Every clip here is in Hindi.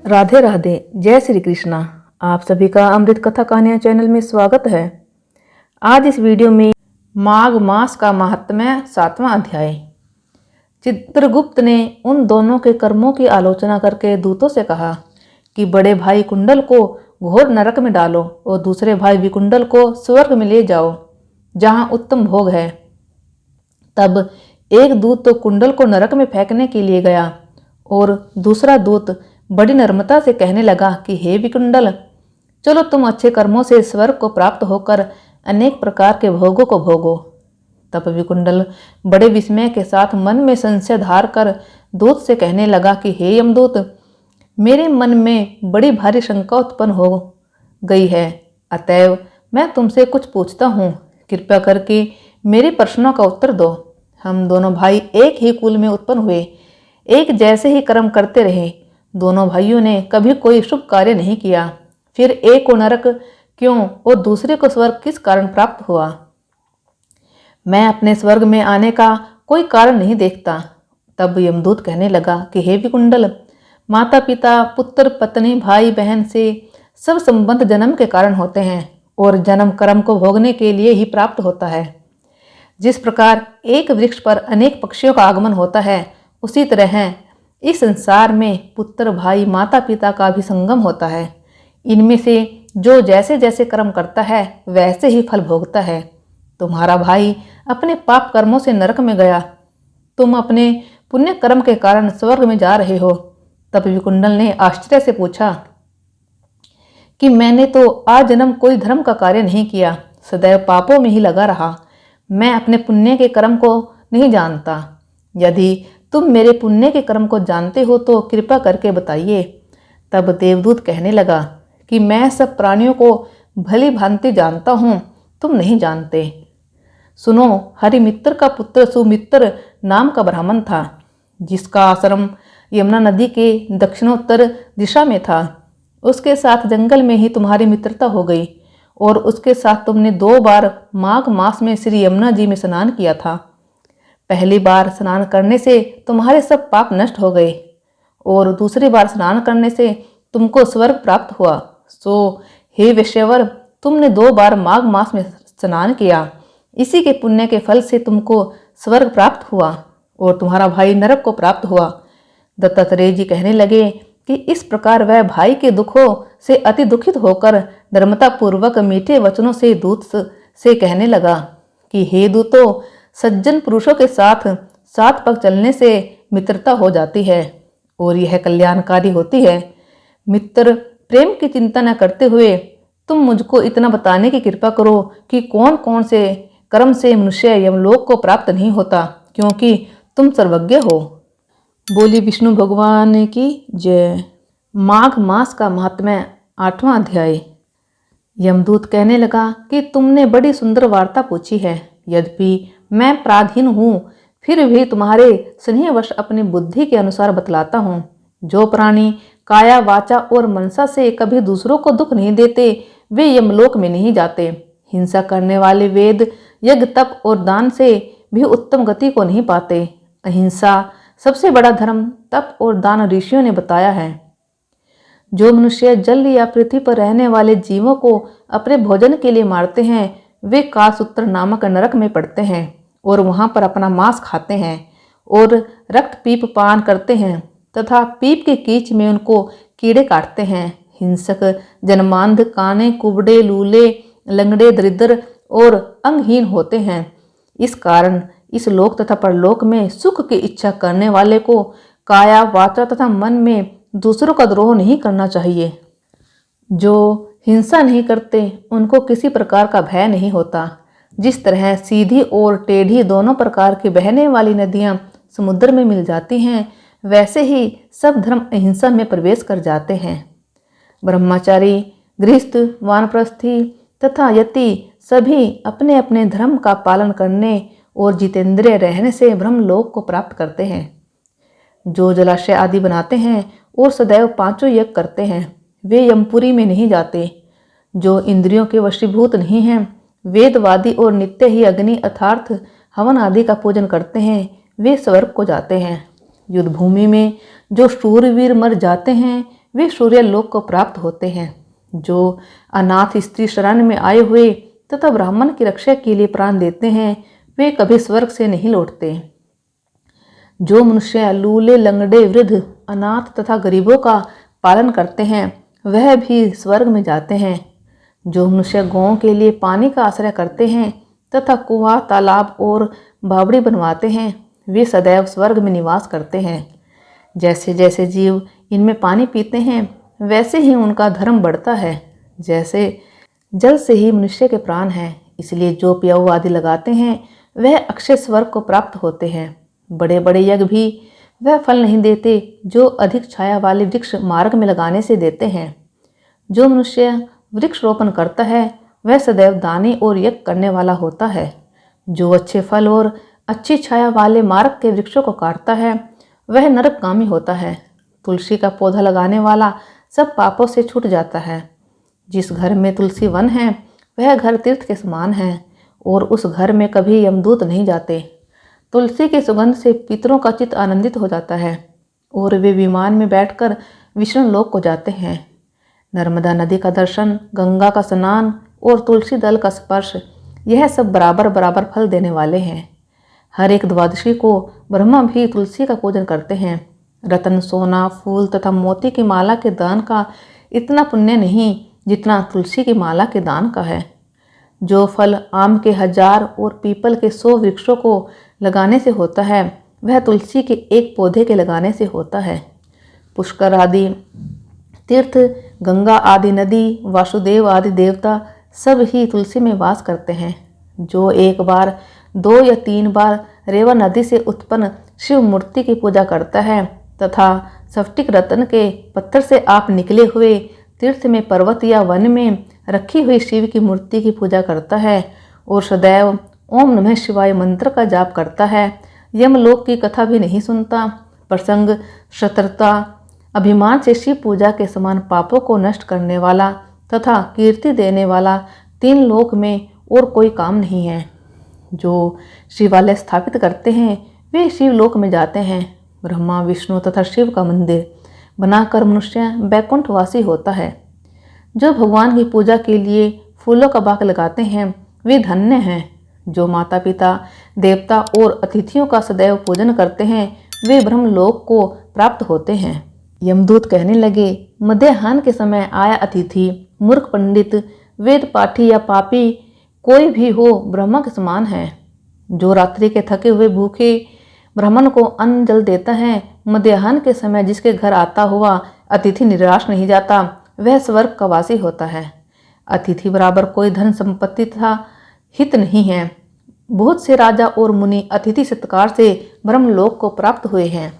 राधे राधे, जय श्री कृष्णा। आप सभी का अमृत कथा कहानियाँ चैनल में स्वागत है। आज इस वीडियो में माघ मास का महात्म्य 7वां अध्याय। चित्रगुप्त ने उन दोनों के कर्मों की आलोचना करके दूतों से कहा कि बड़े भाई कुंडल को घोर नरक में डालो और दूसरे भाई विकुंडल को स्वर्ग में ले जाओ, जहाँ उत्तम भोग है। तब एक दूत तो कुंडल को नरक में फेंकने के लिए गया और दूसरा दूत बड़ी नम्रता से कहने लगा कि हे विकुंडल, चलो तुम अच्छे कर्मों से स्वर्ग को प्राप्त होकर अनेक प्रकार के भोगों को भोगो। तब विकुंडल बड़े विस्मय के साथ मन में संशय धार कर दूत से कहने लगा कि हे यमदूत, मेरे मन में बड़ी भारी शंका उत्पन्न हो गई है, अतएव मैं तुमसे कुछ पूछता हूँ, कृपया करके मेरे प्रश्नों का उत्तर दो। हम दोनों भाई एक ही कुल में उत्पन्न हुए, एक जैसे ही कर्म करते रहे। दोनों भाइयों ने कभी कोई शुभ कार्य नहीं किया, फिर एक को नरक क्यों और दूसरे को स्वर्ग किस कारण प्राप्त हुआ? मैं अपने स्वर्ग में आने का कोई कारण नहीं देखता। तब यमदूत कहने लगा कि हे विकुंडल, माता पिता, पुत्र, पत्नी, भाई बहन से सब संबंध जन्म के कारण होते हैं और जन्म कर्म को भोगने के लिए ही प्राप्त होता है। जिस प्रकार एक वृक्ष पर अनेक पक्षियों का आगमन होता है, उसी तरह इस संसार में पुत्र, भाई, माता पिता का भी संगम होता है। इनमें से जो जैसे जैसे कर्म करता है वैसे ही फल भोगता है। तुम्हारा भाई अपने पाप कर्मों से नरक में गया, तुम अपने पुण्य कर्म के कारण स्वर्ग में जा रहे हो। तब विकुंडल ने आश्चर्य से पूछा कि मैंने तो आज जन्म कोई धर्म का कार्य नहीं किया, सदैव पापों में ही लगा रहा। मैं अपने पुण्य के कर्म को नहीं जानता। यदि तुम मेरे पुण्य के कर्म को जानते हो तो कृपा करके बताइए। तब देवदूत कहने लगा कि मैं सब प्राणियों को भली भांति जानता हूँ, तुम नहीं जानते। सुनो, हरिमित्र का पुत्र सुमित्र नाम का ब्राह्मण था, जिसका आश्रम यमुना नदी के दक्षिणोत्तर दिशा में था। उसके साथ जंगल में ही तुम्हारी मित्रता हो गई और उसके साथ तुमने 2 बार माघ मास में श्री यमुना जी में स्नान किया था। पहली बार स्नान करने से तुम्हारे सब पाप नष्ट हो गए और दूसरी बार स्नान करने से तुमको स्वर्ग प्राप्त हुआ। सो हे वैश्यवर, तुमने 2 बार माघ मास में स्नान किया, इसी के पुण्य के फल से तुमको स्वर्ग प्राप्त हुआ और तुम्हारा भाई नरक को प्राप्त हुआ। दत्तात्रेय जी कहने लगे कि इस प्रकार वह भाई के दुखों से अति दुखित होकर नम्रता पूर्वक मीठे वचनों से दूत से कहने लगा कि हे दूतों, सज्जन पुरुषों के साथ साथ पग चलने से मित्रता हो जाती है और यह कल्याणकारी होती है। मित्र प्रेम की चिंता न करते हुए तुम मुझको इतना बताने की कृपा करो कि कौन कौन से कर्म से मनुष्य यमलोक को प्राप्त नहीं होता, क्योंकि तुम सर्वज्ञ हो। बोली विष्णु भगवान की जय। माघ मास का महात्म्य 8वां अध्याय। यमदूत कहने लगा कि तुमने बड़ी सुंदर वार्ता पूछी है। यद्यपि मैं पराधीन हूँ, फिर भी तुम्हारे स्नेहवश अपनी बुद्धि के अनुसार बतलाता हूँ। जो प्राणी काया, वाचा और मनसा से कभी दूसरों को दुख नहीं देते, वे यमलोक में नहीं जाते। हिंसा करने वाले वेद, यज्ञ, तप और दान से भी उत्तम गति को नहीं पाते। अहिंसा सबसे बड़ा धर्म तप और दान ऋषियों ने बताया है। जो मनुष्य जल या पृथ्वी पर रहने वाले जीवों को अपने भोजन के लिए मारते हैं, वे कालसूत्र नामक नरक में पड़ते हैं और वहां पर अपना मांस खाते हैं और रक्त पीप पान करते हैं तथा पीप के कीच में उनको कीड़े काटते हैं। हिंसक जन्मांध, काने, कुबड़े, लूले, लंगड़े, दरिद्र और अंगहीन होते हैं। इस कारण इस लोक तथा परलोक में सुख की इच्छा करने वाले को काया, वाचा तथा मन में दूसरों का द्रोह नहीं करना चाहिए। जो हिंसा नहीं करते उनको किसी प्रकार का भय नहीं होता। जिस तरह सीधी और टेढ़ी दोनों प्रकार की बहने वाली नदियां समुद्र में मिल जाती हैं, वैसे ही सब धर्म अहिंसा में प्रवेश कर जाते हैं। ब्रह्मचारी, गृहस्थ, वानप्रस्थी तथा यति सभी अपने अपने धर्म का पालन करने और जितेंद्रिय रहने से ब्रह्मलोक को प्राप्त करते हैं। जो जलाशय आदि बनाते हैं और सदैव 5 यज्ञ करते हैं, वे यमपुरी में नहीं जाते। जो इंद्रियों के वशीभूत नहीं हैं, वेदवादी और नित्य ही अग्नि अर्थात हवन आदि का पूजन करते हैं, वे स्वर्ग को जाते हैं। युद्ध भूमि में जो शूरवीर मर जाते हैं, वे सूर्य लोक को प्राप्त होते हैं। जो अनाथ स्त्री शरण में आए हुए तथा ब्राह्मण की रक्षा के लिए प्राण देते हैं, वे कभी स्वर्ग से नहीं लौटते। जो मनुष्य लूले, लंगड़े, वृद्ध, अनाथ तथा गरीबों का पालन करते हैं, वह भी स्वर्ग में जाते हैं। जो मनुष्य गौओं के लिए पानी का आश्रय करते हैं तथा कुआं, तालाब और बावड़ी बनवाते हैं, वे सदैव स्वर्ग में निवास करते हैं। जैसे जैसे जीव इनमें पानी पीते हैं, वैसे ही उनका धर्म बढ़ता है। जैसे जल से ही मनुष्य के प्राण हैं, इसलिए जो प्याऊ आदि लगाते हैं, वह अक्षय स्वर्ग को प्राप्त होते हैं। बड़े बड़े यज्ञ भी वह फल नहीं देते जो अधिक छाया वाले वृक्ष मार्ग में लगाने से देते हैं। जो मनुष्य वृक्ष रोपण करता है, वह सदैव दानी और यज्ञ करने वाला होता है। जो अच्छे फल और अच्छी छाया वाले मार्ग के वृक्षों को काटता है, वह नरकगामी होता है। तुलसी का पौधा लगाने वाला सब पापों से छूट जाता है। जिस घर में तुलसी वन है, वह घर तीर्थ के समान है और उस घर में कभी यमदूत नहीं जाते। तुलसी की सुगंध से पितरों का चित्त आनंदित हो जाता है और वे विमान में बैठकर विष्णु लोक को जाते हैं। नर्मदा नदी का दर्शन, गंगा का स्नान और तुलसी दल का स्पर्श, यह सब बराबर बराबर फल देने वाले हैं। हर एक द्वादशी को ब्रह्मा भी तुलसी का पूजन करते हैं। रतन, सोना, फूल तथा मोती की माला के दान का इतना पुण्य नहीं जितना तुलसी की माला के दान का है। जो फल आम के 1000 और पीपल के 100 वृक्षों को लगाने से होता है, वह तुलसी के एक पौधे के लगाने से होता है। पुष्कर आदि तीर्थ, गंगा आदि नदी, वासुदेव आदि देवता सब ही तुलसी में वास करते हैं। जो एक बार, 2 या 3 बार रेवा नदी से उत्पन्न शिव मूर्ति की पूजा करता है तथा स्फटिक रत्न के पत्थर से आप निकले हुए तीर्थ में, पर्वत या वन में रखी हुई शिव की मूर्ति की पूजा करता है और सदैव ओम नमः शिवाय मंत्र का जाप करता है, यमलोक की कथा भी नहीं सुनता, प्रसंग, शत्रता, अभिमान से शिव पूजा के समान पापों को नष्ट करने वाला तथा कीर्ति देने वाला 3 लोक में और कोई काम नहीं है। जो शिवालय स्थापित करते हैं, वे शिवलोक में जाते हैं। ब्रह्मा, विष्णु तथा शिव का मंदिर बनाकर मनुष्य बैकुंठवासी होता है। जो भगवान की पूजा के लिए फूलों का बाग लगाते हैं, वे धन्य हैं। जो माता पिता, देवता और अतिथियों का सदैव पूजन करते हैं, वे ब्रह्मलोक को प्राप्त होते हैं। यमदूत कहने लगे, मध्याह्न के समय आया अतिथि, मूर्ख, पंडित, वेद पाठी या पापी कोई भी हो, ब्रह्मा के समान है। जो रात्रि के थके हुए भूखे ब्राह्मण को अन्न जल देता है, मध्याह्न के समय जिसके घर आता हुआ अतिथि निराश नहीं जाता, वह स्वर्ग का वासी होता है। अतिथि बराबर कोई धन संपत्ति तथा हित नहीं है। बहुत से राजा और मुनि अतिथि सत्कार से ब्रह्मलोक को प्राप्त हुए हैं।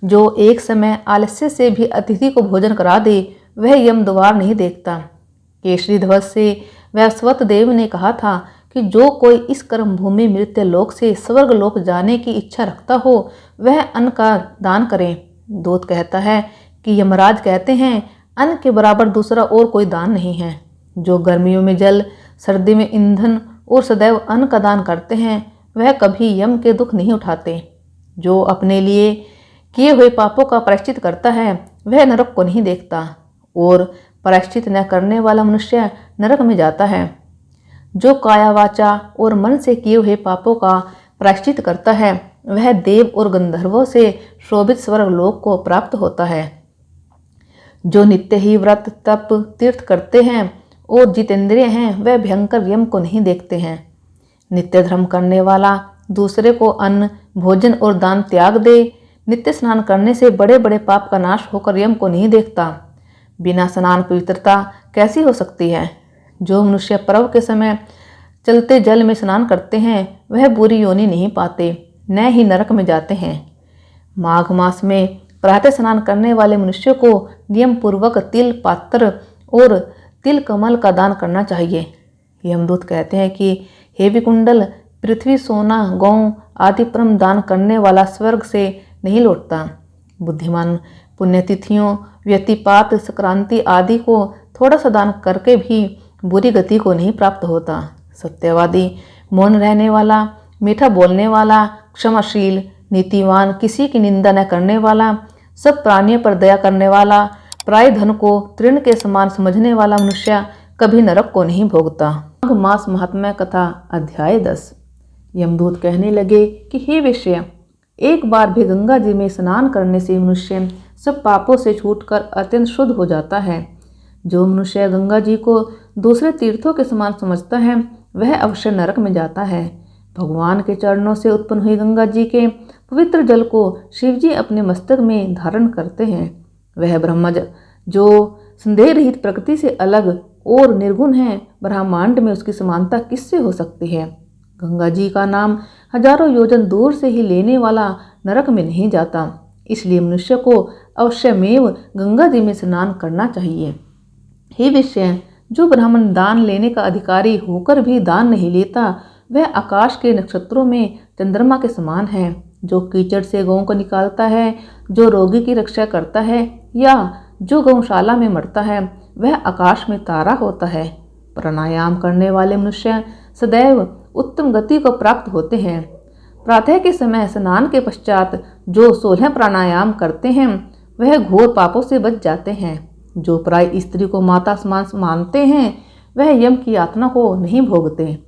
जो एक समय आलस्य से भी अतिथि को भोजन करा दे, वह यम द्वार नहीं देखता। केसरी ध्वज से वैश्वत देव ने कहा था कि जो कोई इस कर्म भूमि मृत्यु लोक से स्वर्ग लोक जाने की इच्छा रखता हो, वह अन्न का दान करे। दूत कहता है कि यमराज कहते हैं, अन्न के बराबर दूसरा और कोई दान नहीं है। जो गर्मियों में जल, सर्दी में ईंधन और सदैव अन्न का दान करते हैं, वह कभी यम के दुख नहीं उठाते। जो अपने लिए किए हुए पापों का प्रायश्चित करता है, वह नरक को नहीं देखता और प्रायश्चित न करने वाला मनुष्य नरक में जाता है। जो काया, वाचा और मन से किए हुए पापों का प्रायश्चित करता है, वह देव और गंधर्वों से शोभित स्वर्ग लोक को प्राप्त होता है। जो नित्य ही व्रत, तप, तीर्थ करते हैं और जितेंद्रिय हैं, वह भयंकर यम को नहीं देखते हैं। नित्य धर्म करने वाला दूसरे को अन्न, भोजन और दान त्याग दे। नित्य स्नान करने से बड़े बड़े पाप का नाश होकर यम को नहीं देखता। बिना स्नान पवित्रता कैसी हो सकती है। जो मनुष्य पर्व के समय चलते जल में स्नान करते हैं, वह बुरी योनि नहीं पाते, न ही नरक में जाते हैं। माघ मास में प्रातः स्नान करने वाले मनुष्य को नियम पूर्वक तिल, पात्र और तिल कमल का दान करना चाहिए। यमदूत कहते हैं कि हे विकुंडल, पृथ्वी, सोना, गौ आदि परम दान करने वाला स्वर्ग से नहीं लौटता। बुद्धिमान पुण्यतिथियों, व्यतिपात, संक्रांति आदि को थोड़ा सा दान करके भी बुरी गति को नहीं प्राप्त होता। सत्यवादी, मौन रहने वाला, मीठा बोलने वाला, क्षमाशील, नीतिवान, किसी की निंदा न करने वाला, सब प्राणियों पर दया करने वाला, पराये धन को तृण के समान समझने वाला मनुष्य कभी नरक को नहीं भोगता। माघ मास महात्म्य कथा अध्याय 10। यमदूत कहने लगे कि हे वेश्या, एक बार भी गंगा जी में स्नान करने से मनुष्य सब पापों से छूटकर अत्यंत शुद्ध हो जाता है। जो मनुष्य गंगा जी को दूसरे तीर्थों के समान समझता है वह अवश्य नरक में जाता है। भगवान के चरणों से उत्पन्न हुई गंगा जी के पवित्र जल को शिवजी अपने मस्तक में धारण करते हैं। वह ब्रह्मज जो संदेह रहित प्रकृति से अलग और निर्गुण है, ब्रह्मांड में उसकी समानता किससे हो सकती है। गंगा जी का नाम हजारों योजन दूर से ही लेने वाला नरक में नहीं जाता, इसलिए मनुष्य को अवश्यमेव गंगा जी में स्नान करना चाहिए। हे विषय, जो ब्राह्मण दान लेने का अधिकारी होकर भी दान नहीं लेता वह आकाश के नक्षत्रों में चंद्रमा के समान है। जो कीचड़ से गौ को निकालता है, जो रोगी की रक्षा करता है या जो गौशाला में मरता है वह आकाश में तारा होता है। प्राणायाम करने वाले मनुष्य सदैव उत्तम गति को प्राप्त होते हैं। प्रातः के समय स्नान के पश्चात जो 16 प्राणायाम करते हैं वह घोर पापों से बच जाते हैं। जो प्राय स्त्री को माता समान मानते हैं वह यम की यातना को नहीं भोगते।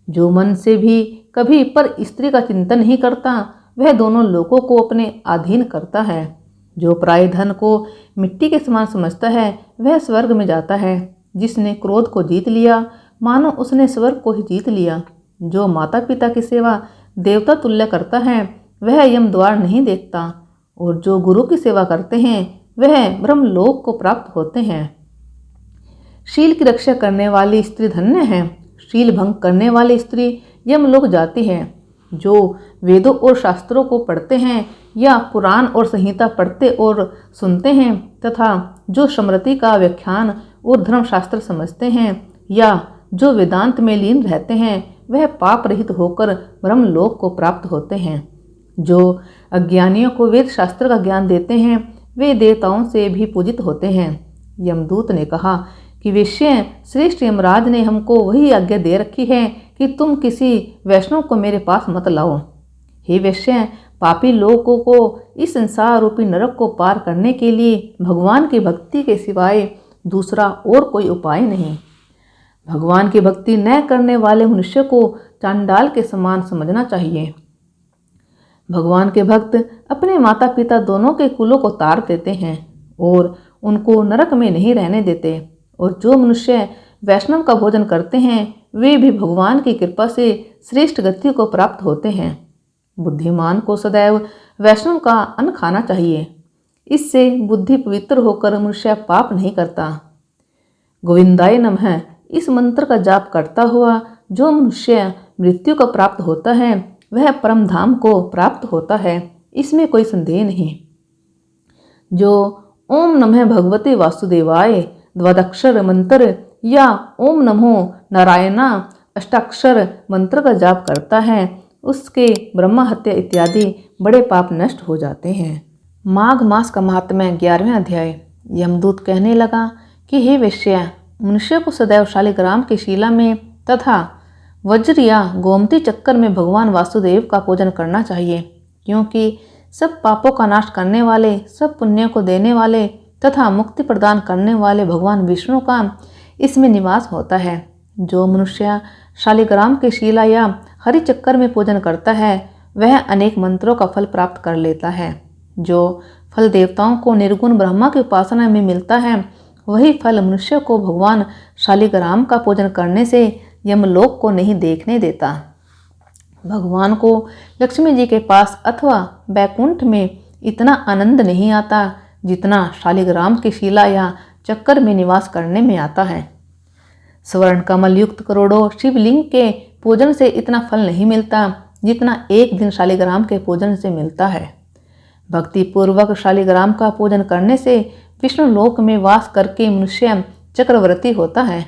जो मन से भी कभी पर स्त्री का चिंतन नहीं करता वह दोनों लोकों को अपने अधीन करता है। जो प्राय धन को मिट्टी के समान समझता है वह स्वर्ग में जाता है। जिसने क्रोध को जीत लिया मानो उसने स्वर्ग को ही जीत लिया। जो माता पिता की सेवा देवता तुल्य करता है वह यम द्वार नहीं देखता, और जो गुरु की सेवा करते हैं वह ब्रह्मलोक को प्राप्त होते हैं। शील की रक्षा करने वाली स्त्री धन्य है। शील भंग करने वाली स्त्री यमलोक जाती है। जो वेदों और शास्त्रों को पढ़ते हैं या पुराण और संहिता पढ़ते और सुनते हैं तथा जो स्मृति का व्याख्यान और धर्मशास्त्र समझते हैं या जो वेदांत में लीन रहते हैं वह पाप रहित होकर ब्रह्मलोक को प्राप्त होते हैं। जो अज्ञानियों को वेद शास्त्र का ज्ञान देते हैं वे देवताओं से भी पूजित होते हैं। यमदूत ने कहा कि वेश्य, श्रेष्ठ यमराज ने हमको वही आज्ञा दे रखी है कि तुम किसी वैष्णव को मेरे पास मत लाओ। हे वेश्य, पापी लोगों को इस संसार रूपी नरक को पार करने के लिए भगवान की भक्ति के सिवाय दूसरा और कोई उपाय नहीं। भगवान की भक्ति न करने वाले मनुष्य को चांडाल के समान समझना चाहिए। भगवान के भक्त अपने माता पिता दोनों के कुलों को तार देते हैं और उनको नरक में नहीं रहने देते। और जो मनुष्य वैष्णव का भोजन करते हैं वे भी भगवान की कृपा से श्रेष्ठ गति को प्राप्त होते हैं। बुद्धिमान को सदैव वैष्णव का अन्न खाना चाहिए। इससे बुद्धि पवित्र होकर मनुष्य पाप नहीं करता। गोविंदाय नमः इस मंत्र का जाप करता हुआ जो मनुष्य मृत्यु को प्राप्त होता है वह परम धाम को प्राप्त होता है, इसमें कोई संदेह नहीं। जो ओम नमः भगवते वासुदेवाय द्वादक्षर मंत्र या ओम नमो नारायणा अष्टाक्षर मंत्र का जाप करता है उसके ब्रह्म हत्या इत्यादि बड़े पाप नष्ट हो जाते हैं। माघ मास का महात्म्य 11वें अध्याय। यमदूत कहने लगा कि हे वेश्या, मनुष्य को सदैव शालिग्राम की शिला में तथा वज्र या गोमती चक्कर में भगवान वासुदेव का पूजन करना चाहिए, क्योंकि सब पापों का नाश करने वाले, सब पुण्यों को देने वाले तथा मुक्ति प्रदान करने वाले भगवान विष्णु का इसमें निवास होता है। जो मनुष्य शालिग्राम की शिला या हरि चक्कर में पूजन करता है वह अनेक मंत्रों का फल प्राप्त कर लेता है। जो फल देवताओं को निर्गुण ब्रह्मा की उपासना में मिलता है वही फल मनुष्य को भगवान शालिग्राम का पूजन करने से यमलोक को नहीं देखने देता। भगवान को लक्ष्मी जी के पास अथवा बैकुंठ में इतना आनंद नहीं आता जितना शालिग्राम की शिला या चक्कर में निवास करने में आता है। स्वर्ण कमल युक्त करोड़ों शिवलिंग के पूजन से इतना फल नहीं मिलता जितना एक दिन शालिग्राम के पूजन से मिलता है। भक्ति पूर्वक शालिग्राम का पूजन करने से विष्णु लोक में वास करके मनुष्य चक्रवर्ती होता है।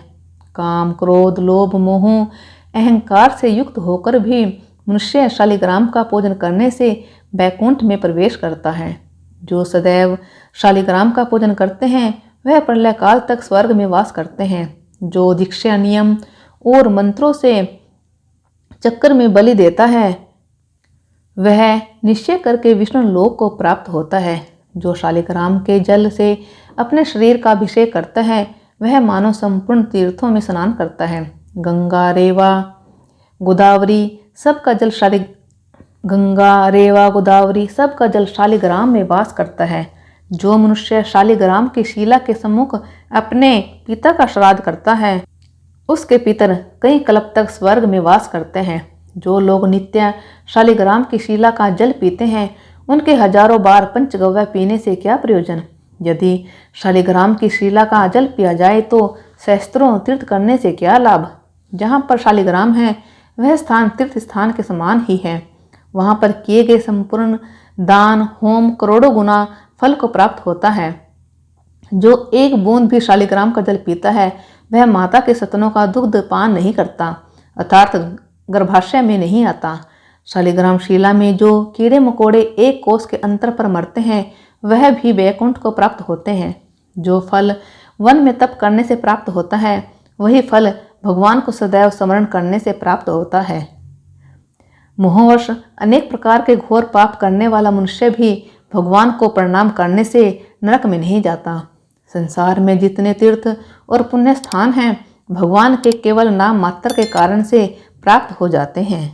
काम, क्रोध, लोभ, मोह, अहंकार से युक्त होकर भी मनुष्य शालिग्राम का पूजन करने से बैकुंठ में प्रवेश करता है। जो सदैव शालिग्राम का पूजन करते हैं वह प्रलय काल तक स्वर्ग में वास करते हैं। जो दीक्षा, नियम और मंत्रों से चक्कर में बलि देता है वह निश्चय करके विष्णु लोक को प्राप्त होता है। जो शालिग्राम के जल से अपने शरीर का अभिषेक करता है वह मानो संपूर्ण तीर्थों में स्नान करता है। गंगा रेवा गोदावरी सबका जल शालिग्राम में वास करता है। जो मनुष्य शालिग्राम की शिला के सम्मुख अपने पिता का श्राद्ध करता है उसके पितर कई कल्प तक स्वर्ग में वास करते हैं। जो लोग नित्य शालिग्राम की शिला का जल पीते हैं उनके हजारों बार पंचगव्य पीने से क्या प्रयोजन। यदि शालिग्राम की शिला का जल पिया जाए तो सहस्त्रों तीर्थ करने से क्या लाभ। जहाँ पर शालिग्राम है वह स्थान तीर्थ स्थान के समान ही है। वहाँ पर किए गए संपूर्ण दान होम करोड़ों गुना फल को प्राप्त होता है। जो एक बूंद भी शालिग्राम का जल पीता है वह माता के स्तनों का दुग्ध पान नहीं करता अर्थात गर्भाशय में नहीं आता। शालिग्राम शिला में जो कीड़े मकोड़े एक कोस के अंतर पर मरते हैं वह भी वैकुंठ को प्राप्त होते हैं। जो फल वन में तप करने से प्राप्त होता है वही फल भगवान को सदैव स्मरण करने से प्राप्त होता है। मोहवश अनेक प्रकार के घोर पाप करने वाला मनुष्य भी भगवान को प्रणाम करने से नरक में नहीं जाता। संसार में जितने तीर्थ और पुण्य स्थान हैं भगवान के केवल नाम मात्र के कारण से प्राप्त हो जाते हैं।